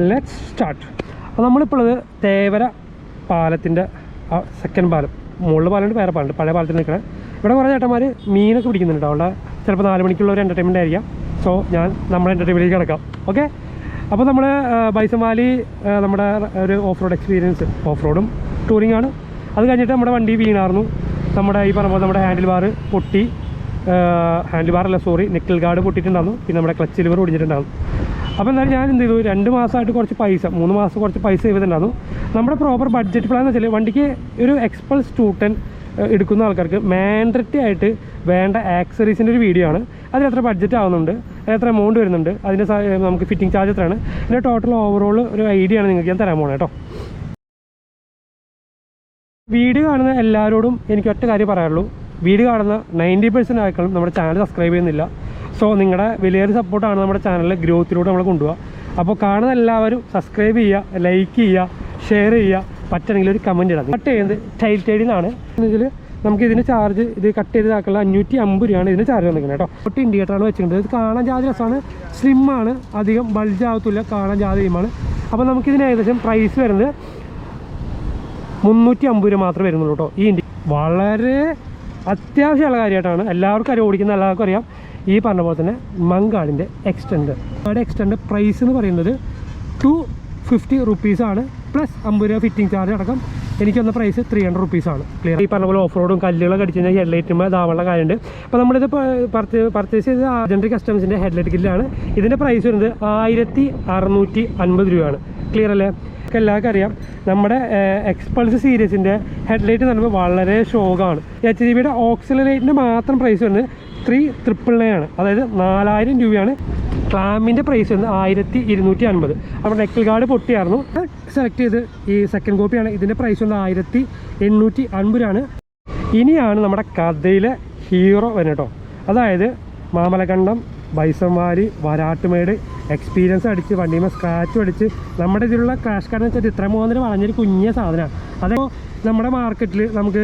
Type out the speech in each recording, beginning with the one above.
Let's start. അപ്പോൾ നമ്മളിപ്പോൾ തേവര പാലത്തിൻ്റെ സെക്കൻഡ് പാലം, മുകളിൽ പാലമുണ്ട്, വേറെ പാലുണ്ട്, പഴയ പാലത്തിൽ നിൽക്കണം. ഇവിടെ കുറേ ചേട്ടന്മാർ മീനൊക്കെ പിടിക്കുന്നുണ്ട്. അവിടെ ചിലപ്പോൾ 4 മണിക്കുള്ള ഒരു എൻ്റർടൈൻമെൻ്റ് ആയിരിക്കാം. സോ ഞാൻ നമ്മുടെ എൻ്റർടൈൻമെൻറ്റിലേക്ക് കിടക്കാം. ഓക്കെ, അപ്പോൾ നമ്മൾ ബൈസൺ വാലി നമ്മുടെ ഒരു ഓഫ് റോഡ് എക്സ്പീരിയൻസ്, ഓഫ് റോഡും ടൂറിംഗ് ആണ്. അത് കഴിഞ്ഞിട്ട് നമ്മുടെ വണ്ടി വീണായിരുന്നു. നമ്മുടെ ഈ പറഞ്ഞ പോലെ നമ്മുടെ ഹാൻഡിൽ ബാർ പൊട്ടി, നിക്കിൾ ഗാർഡ് പൊട്ടിയിട്ടുണ്ടായിരുന്നു. പിന്നെ നമ്മുടെ ക്ലച്ച് ലിവർ ഒടിഞ്ഞിട്ടുണ്ടായിരുന്നു. അപ്പോൾ എന്തായാലും ഞാൻ എന്ത് ചെയ്തു, 2 മാസമായിട്ട് കുറച്ച് പൈസ, 3 മാസം കുറച്ച് പൈസ ചെയ്തിട്ടുണ്ടായിരുന്നു. നമ്മുടെ പ്രോപ്പർ ബഡ്ജറ്റ് പ്ലാൻ എന്ന് വെച്ചാൽ വണ്ടിക്ക് ഒരു എക്സ്പൾസ് 210 എടുക്കുന്ന ആൾക്കാർക്ക് മാൻഡറ്ററി ആയിട്ട് വേണ്ട ആക്സറീസിൻ്റെ ഒരു വീഡിയോ ആണ്. അതിന് എത്ര ബഡ്ജറ്റ് ആവുന്നുണ്ട്, എത്ര എമൗണ്ട് വരുന്നുണ്ട്, അതിൻ്റെ നമുക്ക് ഫിറ്റിംഗ് ചാർജ് എത്രയാണ്, പിന്നെ ടോട്ടൽ ഓവറോൾ ഒരു ഐഡിയ ആണ് നിങ്ങൾക്ക് ഞാൻ തരാൻ പോകണം കേട്ടോ. വീഡിയോ കാണുന്ന എല്ലാവരോടും എനിക്ക് ഒറ്റ കാര്യം പറയാനുള്ളൂ. വീഡിയോ കാണുന്ന 90% ആൾക്കാരും നമ്മുടെ ചാനൽ സബ്സ്ക്രൈബ് ചെയ്യുന്നില്ല. സോ നിങ്ങളുടെ വലിയൊരു സപ്പോർട്ടാണ് നമ്മുടെ ചാനലിൽ ഗ്രോത്തിലൂടെ നമ്മൾ കൊണ്ടുപോകുക. അപ്പോൾ കാണുന്ന എല്ലാവരും സബ്സ്ക്രൈബ് ചെയ്യുക, ലൈക്ക് ചെയ്യുക, ഷെയർ ചെയ്യുക, പറ്റണമെങ്കിൽ ഒരു കമൻറ്റ് ഇടാം. കട്ട് ചെയ്യുന്നത് ടൈൽ നിന്നാണ്. ഇതിൽ നമുക്ക് ഇതിന് ചാർജ്, ഇത് കട്ട് ചെയ്താക്കുള്ള 550 രൂപയാണ് ഇതിന് ചാർജ് വന്നിരിക്കുന്നത് കേട്ടോ. ഒട്ട് ഇൻഡിക്കേറ്ററാണ് വെച്ചിട്ടുണ്ട്. ഇത് കാണാൻ ജാതി രസമാണ്, സ്ലിമ്മാണ്, അധികം ബൾജ് ആകത്തില്ല, കാണാൻ ജാതി ചെയ്യുമാണ്. അപ്പോൾ നമുക്കിതിന് ഏകദേശം പ്രൈസ് വരുന്നത് 350 രൂപ മാത്രമേ വരുന്നുള്ളൂ കേട്ടോ. ഈ വളരെ അത്യാവശ്യമുള്ള കാര്യമായിട്ടാണ്, എല്ലാവർക്കും അറിയാം, ഓടിക്കുന്ന എല്ലാവർക്കും അറിയാം. ഈ പറഞ്ഞ പോലെ തന്നെ മങ്കാടിൻ്റെ എക്സ്റ്റൻഡ് പ്രൈസ് എന്ന് പറയുന്നത് 250 റുപ്പീസാണ്, പ്ലസ് 50 രൂപ ഫിറ്റിംഗ് ചാർജ് അടക്കം. എനിക്ക് വന്ന പ്രൈസ് 300 റുപ്പീസാണ്. ക്ലിയർ. ഈ പറഞ്ഞ പോലെ ഓഫ് റോഡും കല്ലുകളൊക്കെ അടിച്ച് കഴിഞ്ഞാൽ ഹെഡ്ലൈറ്റുമ്പോൾ ഇതാവുള്ള കാര്യമുണ്ട്. അപ്പോൾ നമ്മളിത് പർച്ചേസ് ചെയ്ത് ലെജൻഡറി കസ്റ്റംസിൻ്റെ ഹെഡ്ലൈറ്റ് കില്ലാണ്. ഇതിൻ്റെ പ്രൈസ് വരുന്നത് 1650 രൂപയാണ്. ക്ലിയർ അല്ലേ? എല്ലാവർക്കും അറിയാം നമ്മുടെ എക്സ്പൾസ് സീരീസിൻ്റെ ഹെഡ്ലൈറ്റ് എന്ന് പറയുമ്പോൾ വളരെ ഷോക്കാണ്. HDBയുടെ ഓക്സിലറേറ്റിൻ്റെ മാത്രം പ്രൈസ് വരുന്നത് 3999 ആണ്, അതായത് 4000 രൂപയാണ്. ക്ലാമിൻ്റെ പ്രൈസ് വരുന്നത് 1250. നമ്മുടെ നെക്കിൾ ഗാർഡ് പൊട്ടിയായിരുന്നു, സെലക്ട് ചെയ്ത് ഈ സെക്കൻഡ് കോപ്പിയാണ്. ഇതിൻ്റെ പ്രൈസ് വന്നത് 1850 ആണ്. ഇനിയാണ് നമ്മുടെ കഥയിലെ ഹീറോ വരുന്നത് കേട്ടോ. അതായത് മാമലക്കണ്ടം, ബൈസൺ വാലി, വരാട്ടുമേട് എക്സ്പീരിയൻസ് അടിച്ച് വണ്ടിയുമ്പോൾ സ്ക്രാച്ചും അടിച്ച് നമ്മുടെ ഇതിലുള്ള ക്രാഷ് കാർഡ് വെച്ചിട്ട് ഇത്ര മൂന്നിന് പറഞ്ഞൊരു കുഞ്ഞ സാധനമാണ്. അതേപോലെ നമ്മുടെ മാർക്കറ്റിൽ നമുക്ക്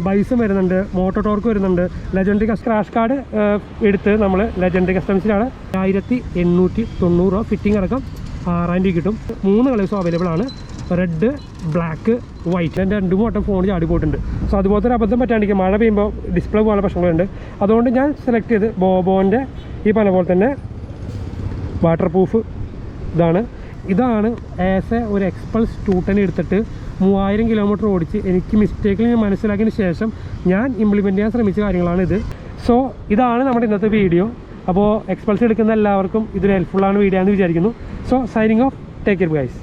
ബൈസും വരുന്നുണ്ട്, മോട്ടോ ടോർക്ക് വരുന്നുണ്ട്. ലെജൻഡറി ക്രാഷ് കാർഡ് എടുത്ത് നമ്മൾ ലെജൻഡറി കസ്റ്റംസിലാണ് 1890 രൂപ ഫിറ്റിംഗ് അടക്കം 6000 രൂപ കിട്ടും. 3 കളേഴ്സും അവൈലബിൾ ആണ്, റെഡ്, ബ്ലാക്ക്, വൈറ്റ്. എൻ്റെ 2 വട്ടം ഫോൺ ചാടി പോയിട്ടുണ്ട്. സോ അതുപോലത്തെ ഒരു അബദ്ധം പറ്റാണ്ടിരിക്കും, മഴ പെയ്യുമ്പോൾ ഡിസ്പ്ലേ പോകാനുള്ള പ്രശ്നങ്ങളുണ്ട്. അതുകൊണ്ട് ഞാൻ സെലക്ട് ചെയ്ത് ബോബോൻ്റെ ഈ പറഞ്ഞ പോലെ തന്നെ വാട്ടർ പ്രൂഫ് ഇതാണ് ആസ് എ ഒരു എക്സ്പൾസ് 210 എടുത്തിട്ട് 3000 കിലോമീറ്റർ ഓടിച്ച് എനിക്ക് മിസ്റ്റേക്കിൽ ഞാൻ മനസ്സിലാക്കിയതിന് ശേഷം ഞാൻ ഇംപ്ലിമെൻറ്റ് ചെയ്യാൻ ശ്രമിച്ച കാര്യങ്ങളാണ് ഇത്. സോ ഇതാണ് നമ്മുടെ ഇന്നത്തെ വീഡിയോ. അപ്പോൾ എക്സ്പൾസ് എടുക്കുന്ന എല്ലാവർക്കും ഇതൊരു ഹെൽപ്ഫുള്ളാണ് വീഡിയോ എന്ന് വിചാരിക്കുന്നു. So signing off, take care guys.